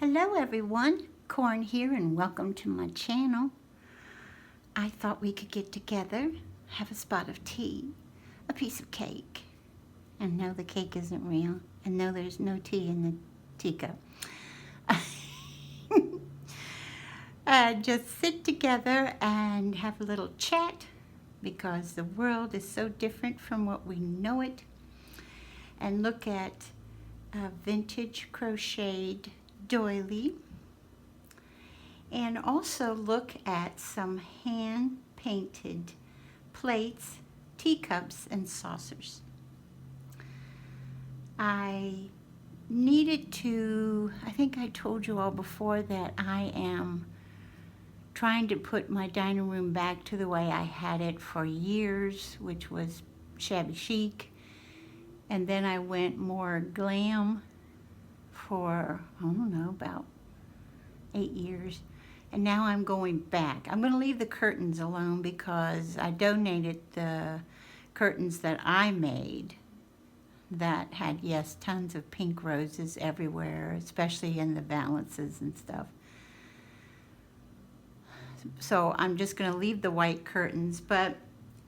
Hello everyone, Corn here and welcome to my channel. I thought we could get together, have a spot of tea, a piece of cake, and no, the cake isn't real, and no, there's no tea in the teacup. Just sit together and have a little chat because the world is so different from what we know it, and look at a vintage crocheted doily, and also look at some hand painted plates, teacups, and saucers. I think I told you all before that I am trying to put my dining room back to the way I had it for years, which was shabby chic, and then I went more glam for, I don't know, about 8 years, and now I'm going back. I'm going to leave the curtains alone because I donated the curtains that I made that had, yes, tons of pink roses everywhere, especially in the valances and stuff. So I'm just going to leave the white curtains, but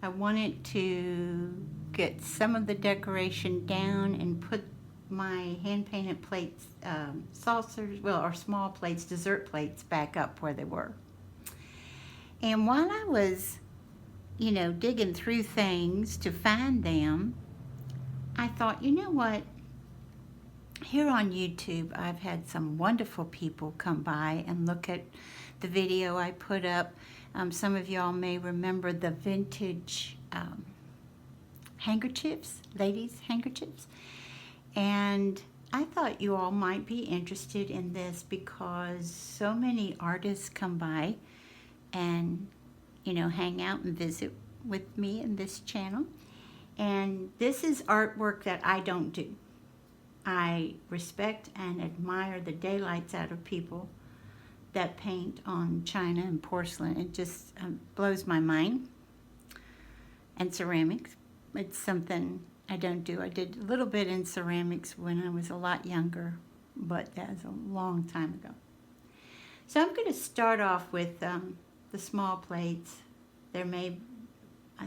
I wanted to get some of the decoration down and put my hand-painted plates, saucers, or small plates, dessert plates, back up where they were. And while I was, digging through things to find them, I thought, you know what? Here on YouTube, I've had some wonderful people come by and look at the video I put up. Some of y'all may remember the vintage handkerchiefs, ladies' handkerchiefs. And I thought you all might be interested in this because so many artists come by and, hang out and visit with me in this channel. And this is artwork that I don't do. I respect and admire the daylights out of people that paint on china and porcelain. It just blows my mind. And ceramics. It's something I don't do. I did a little bit in ceramics when I was a lot younger, but that was a long time ago. So I'm going to start off with the small plates. I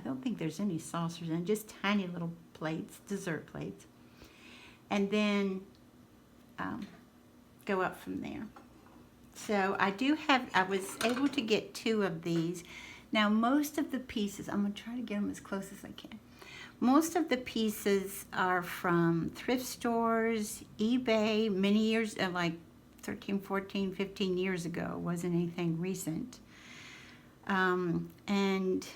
don't think there's any saucers in, just tiny little plates, dessert plates. And then go up from there. So I was able to get 2 of these. Now most of the pieces, I'm going to try to get them as close as I can. Most of the pieces are from thrift stores, eBay, many years, like 13, 14, 15 years ago. It wasn't anything recent. And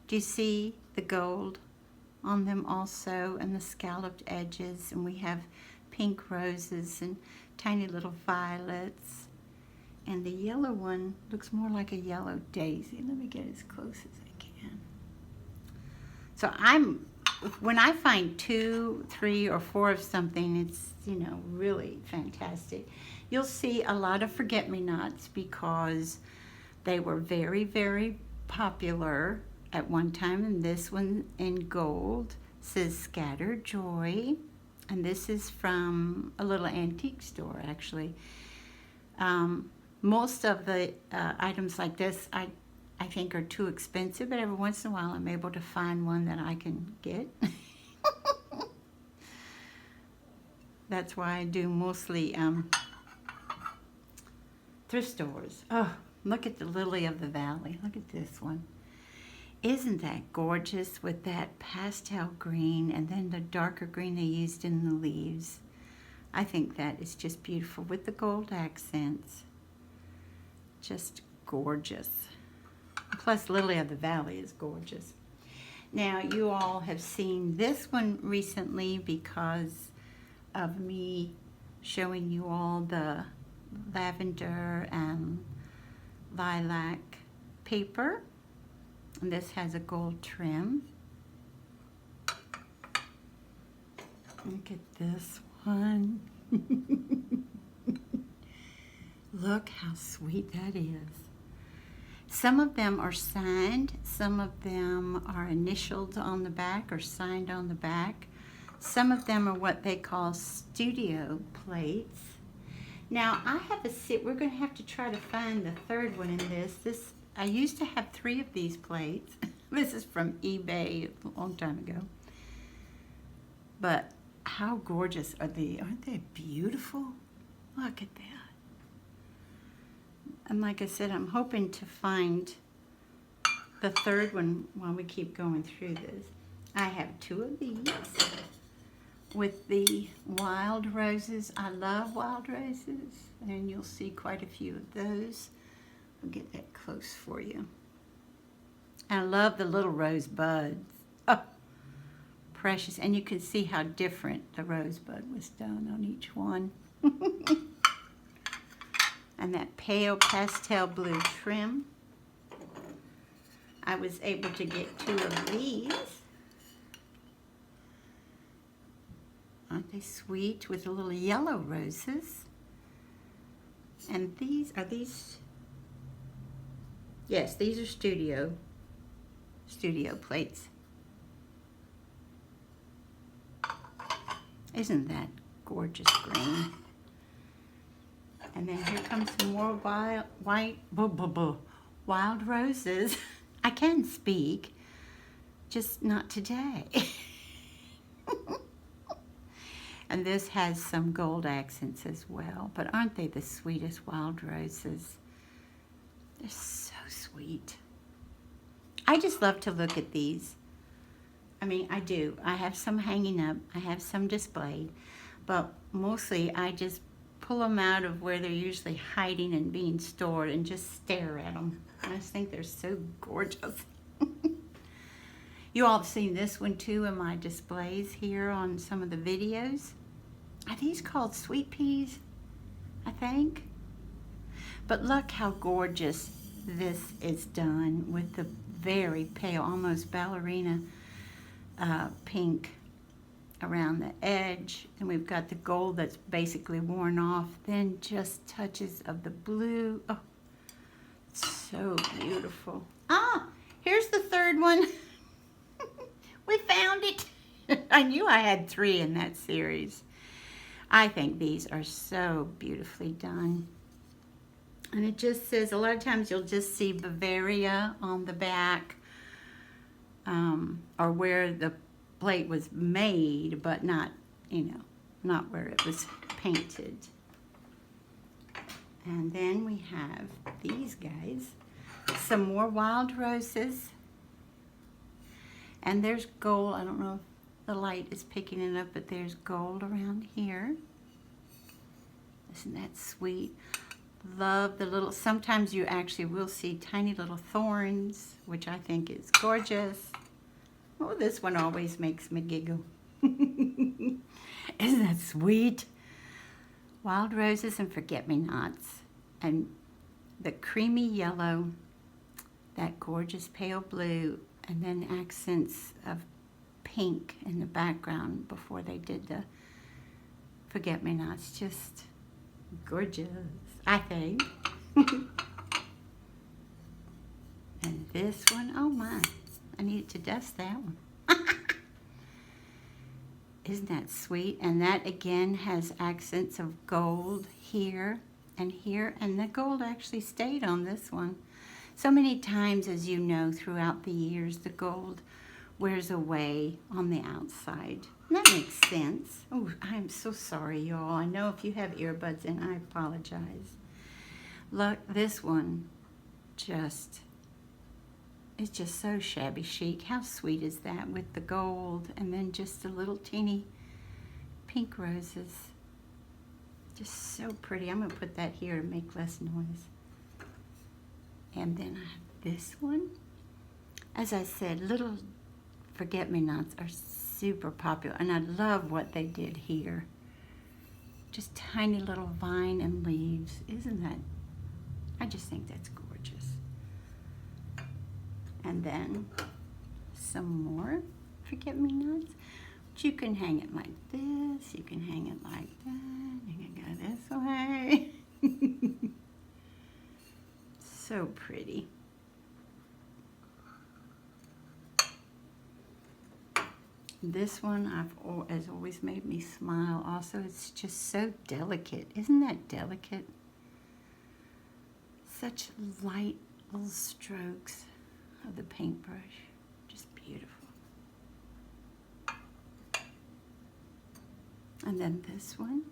do you see the gold on them also, and the scalloped edges? And we have pink roses and tiny little violets. And the yellow one looks more like a yellow daisy. Let me get as close as I can. So when I find 2, 3, or 4 of something, it's, really fantastic. You'll see a lot of forget-me-nots because they were very, very popular at one time. And this one in gold says Scattered Joy. And this is from a little antique store, actually. Most of the items like this, I think are too expensive, but every once in a while I'm able to find one that I can get. That's why I do mostly thrift stores. Oh, look at the Lily of the Valley. Look at this one. Isn't that gorgeous with that pastel green and then the darker green they used in the leaves? I think that is just beautiful with the gold accents. Just gorgeous. Plus, Lily of the Valley is gorgeous. Now, you all have seen this one recently because of me showing you all the lavender and lilac paper. And this has a gold trim. Look at this one. Look how sweet that is. Some of them are signed, some of them are initialed on the back or signed on the back. Some of them are what they call studio plates. Now I have we're going to have to try to find the third one in this. I used to have 3 of these plates. This is from eBay a long time ago. But how gorgeous are they? Aren't they beautiful? Look at that. And like I said, I'm hoping to find the third one while we keep going through this. I have 2 of these with the wild roses. I love wild roses, and you'll see quite a few of those. I'll get that close for you. I love the little rose buds. Oh, precious. And you can see how different the rosebud was done on each one. And that pale pastel blue trim. I was able to get 2 of these. Aren't they sweet, with the little yellow roses? And these, yes, these are studio plates. Isn't that gorgeous green? And then here comes some more wild roses. I can speak, just not today. And this has some gold accents as well. But aren't they the sweetest wild roses? They're so sweet. I just love to look at these. I mean, I do. I have some hanging up. I have some displayed. But mostly I just pull them out of where they're usually hiding and being stored and just stare at them. I just think they're so gorgeous. You all have seen this one too in my displays here on some of the videos. Are these called sweet peas? I think. But look how gorgeous this is done with the very pale, almost ballerina pink around the edge. And we've got the gold that's basically worn off. Then just touches of the blue. Oh, so beautiful. Ah, here's the third one. We found it. I knew I had 3 in that series. I think these are so beautifully done. And it just says, a lot of times you'll just see Bavaria on the back, or where the plate was made, but not, not where it was painted. And then we have these guys, some more wild roses. And there's gold. I don't know if the light is picking it up, but there's gold around here. Isn't that sweet? Love the little, sometimes you actually will see tiny little thorns, which I think is gorgeous. Oh, this one always makes me giggle. Isn't that sweet? Wild roses and forget-me-nots. And the creamy yellow, that gorgeous pale blue, and then accents of pink in the background before they did the forget-me-nots. Just gorgeous, I think. And this one, oh my, I needed to dust that one. Isn't that sweet? And that again has accents of gold here, and the gold actually stayed on this one. So many times, as you know, throughout the years, the gold wears away on the outside. And that makes sense. Oh, I'm so sorry, y'all. I know if you have earbuds in, I apologize. Look, this one it's just so shabby chic. How sweet is that with the gold and then just the little teeny pink roses. Just so pretty. I'm going to put that here to make less noise. And then I have this one. As I said, little forget-me-nots are super popular, and I love what they did here. Just tiny little vine and leaves. Isn't that? I just think that's gorgeous. And then some more forget-me-nots. But you can hang it like this. You can hang it like that. You can go this way. So pretty. This one has always made me smile. Also, it's just so delicate. Isn't that delicate? Such light little strokes of the paintbrush. Just beautiful. And then this one.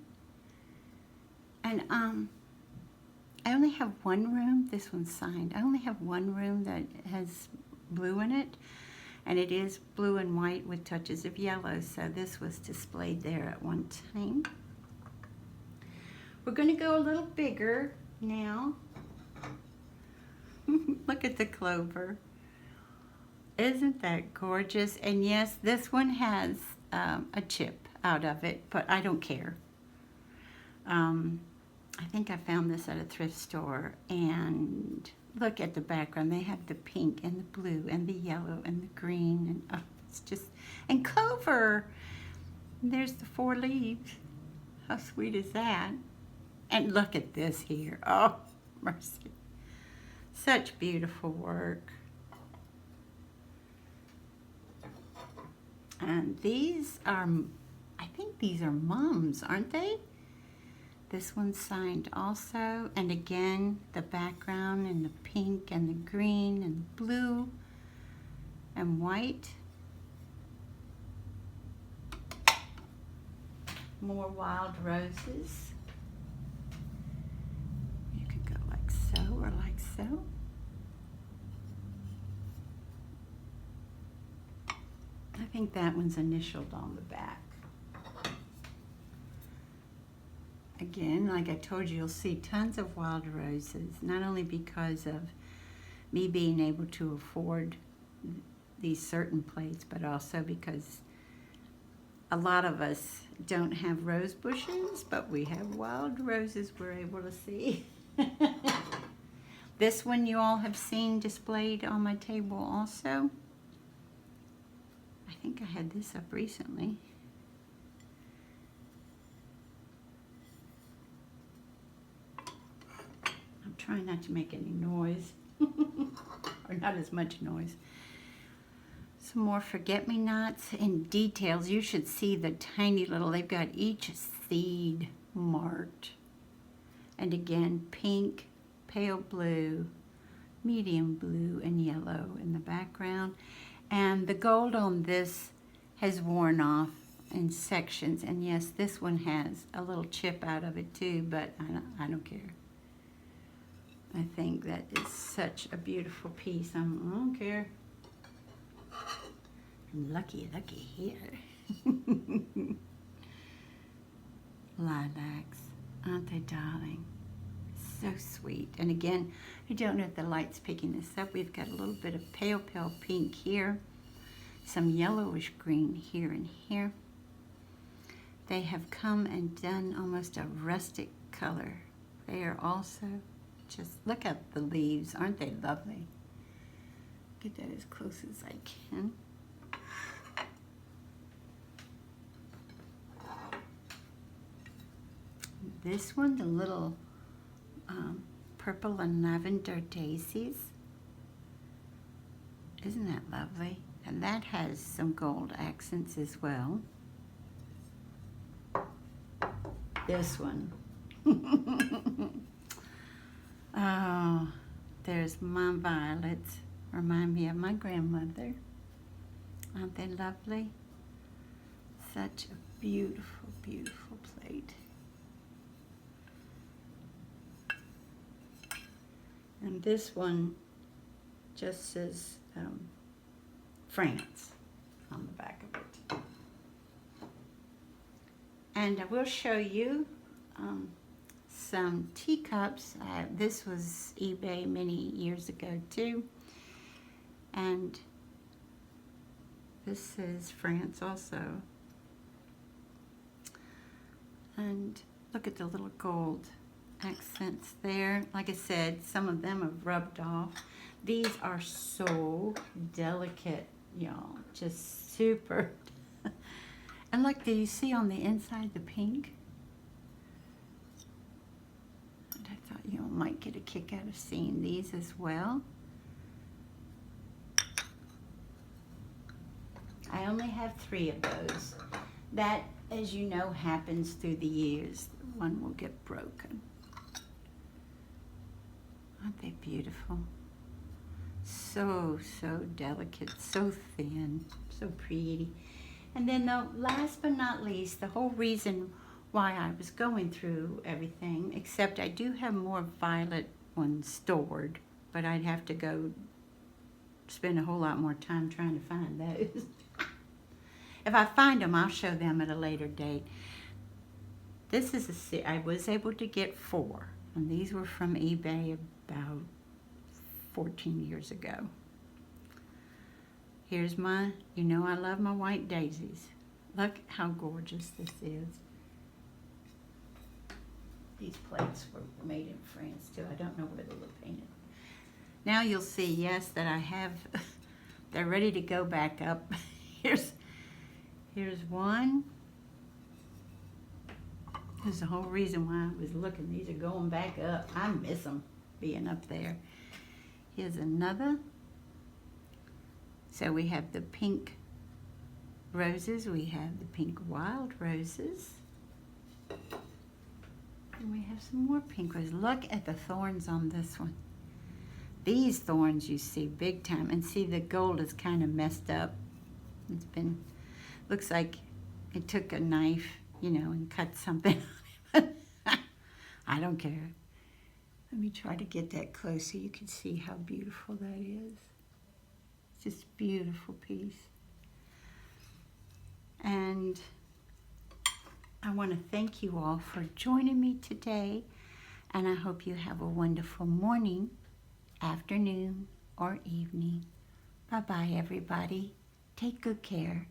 And I only have one room. This one's signed. I only have one room that has blue in it. And it is blue and white with touches of yellow. So this was displayed there at one time. We're going to go a little bigger now. Look at the clover. Isn't that gorgeous? And yes, this one has a chip out of it, but I don't care. I think I found this at a thrift store, and look at the background. They have the pink and the blue and the yellow and the green, and oh, it's just, and clover. And there's the 4 leaves. How sweet is that? And look at this here. Oh, mercy. Such beautiful work. And these are, I think these are mums, aren't they? This one's signed also. And again, the background and the pink and the green and blue and white. More wild roses. You could go like so or like so. I think that one's initialed on the back. Again, like I told you, you'll see tons of wild roses, not only because of me being able to afford these certain plates, but also because a lot of us don't have rose bushes, but we have wild roses we're able to see. This one you all have seen displayed on my table also. I think I had this up recently. I'm trying not to make any noise, or not as much noise. Some more forget-me-nots and details. You should see the tiny little, they've got each seed marked. And again, pink, pale blue, medium blue, and yellow in the background. And the gold on this has worn off in sections. And yes, this one has a little chip out of it too, but I don't care. I think that is such a beautiful piece. I don't care. Lucky here. Lilacs, aren't they darling? So sweet. And again, I don't know if the light's picking this up. We've got a little bit of pale pink here, some yellowish green here and here. They have come and done almost a rustic color. They are also just, look at the leaves. Aren't they lovely? Get that as close as I can. This one, the little purple and lavender daisies. Isn't that lovely? And that has some gold accents as well. This one. Oh, there's my violets. Remind me of my grandmother. Aren't they lovely? Such a beautiful, beautiful plate. And this one just says France on the back of it. And I will show you some teacups. This was eBay many years ago too. And this is France also. And look at the little gold accents there. Like I said, some of them have rubbed off. These are so delicate, y'all. Just super. And look, do you see on the inside the pink? And I thought you all might get a kick out of seeing these as well. I only have 3 of those. That, as you know, happens through the years. One will get broken. Aren't they beautiful? So, so delicate, so thin, so pretty. And then the last but not least, the whole reason why I was going through everything, except I do have more violet ones stored, but I'd have to go spend a whole lot more time trying to find those. If I find them, I'll show them at a later date. This is I was able to get 4, and these were from eBay about 14 years ago. Here's my, you know I love my white daisies. Look how gorgeous this is. These plates were made in France too. I don't know where they were painted. Now you'll see, yes, that I have, they're ready to go back up. Here's one. There's the whole reason why I was looking. These are going back up. I miss them being up there. Here's another. So we have the pink roses. We have the pink wild roses. And we have some more pink roses. Look at the thorns on this one. These thorns you see big time. And see, the gold is kind of messed up. It's been, looks like it took a knife, you know, and cut something. I don't care. Let me try to get that close so you can see how beautiful that is. It's just a beautiful piece. And I want to thank you all for joining me today. And I hope you have a wonderful morning, afternoon, or evening. Bye-bye, everybody. Take good care.